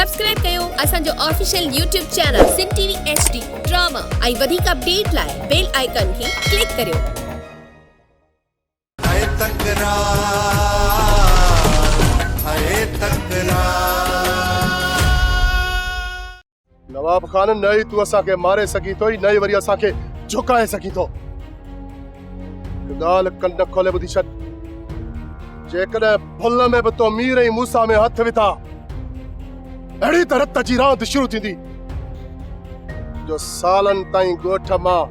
Subscribe कयो असांजो official YouTube channel सिन TV HD drama ऐं वधीक अपडेट लाइ बेल आइकन खे क्लिक करियो। नवाब खान न ही तू असा के मारे सकी तो न ही वरी असा के झुकाए सकी तो गाल कन खोले बुधी छत जेकॾहिं भुल में भी तो मीर ही मूसा में हथ विधा अड़ी तरह तजी रांद शुरू थी जो सालन ताई गोठ मां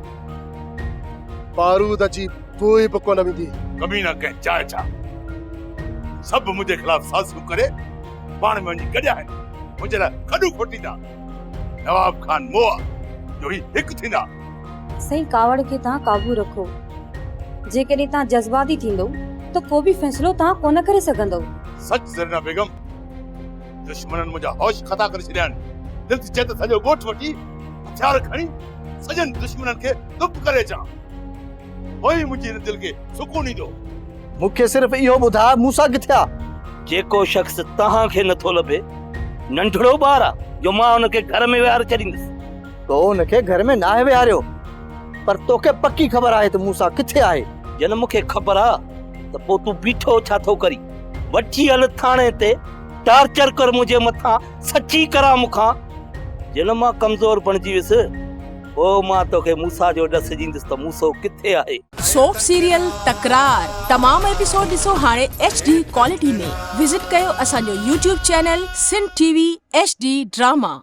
बारूद जी बोई भी कोन विधी। कमीना के चाहे छा सब मुझे खिलाफ साजिशूं करे पाण में वञी गॾिया आहिनि मुझे लाइ खॾू खोटींदा। नवाब खान मोआ जो ही हिकु थींदा। सही कावड़ के ता काबू रखो। जेकॾहिं ता जज्बाती थींदो तो को भी फैसलो ता कोन करे सघंदो। सच ज़रना बेगम दुश्मनन मुझा होश खता करे छॾियान। दिल थी चए त सॼो ॻोठ वठी हथियार खणी सजन दुश्मनन खे दुप करे अचां। होई मुंहिंजी हिन दिल खे सुकून ईंदो। मूंखे सिर्फ इहो ॿुधा मूसा किथे आहे? जेको शख्स तहां खे नथो लभे नंढड़ो ॿार आहे जो मां उनखे घर में विहारे छॾींदुसि। तो उनखे घर में नाहे विहारियो पर तोखे पक्की ख़बर आहे त मूसा किथे आहे? जन मूंखे ख़बर आहे त पोइ तूं बीठो छा थो करी? वठी हल थाणे ते टार्चर कर मुंहिंजे मथां सची करा मूंखां। जन मां कमज़ोर बणिजी वियुसि पोइ मां तोखे मूसा जो ॾस ॾींदुसि त मूसो किथे आहे। सोप सीरियल तकरार तमाम एपिसोड ॾिसो हाणे HD क्वालिटी में। विजिट कयो असांजो YouTube चैनल सिन टीवी HD ड्रामा।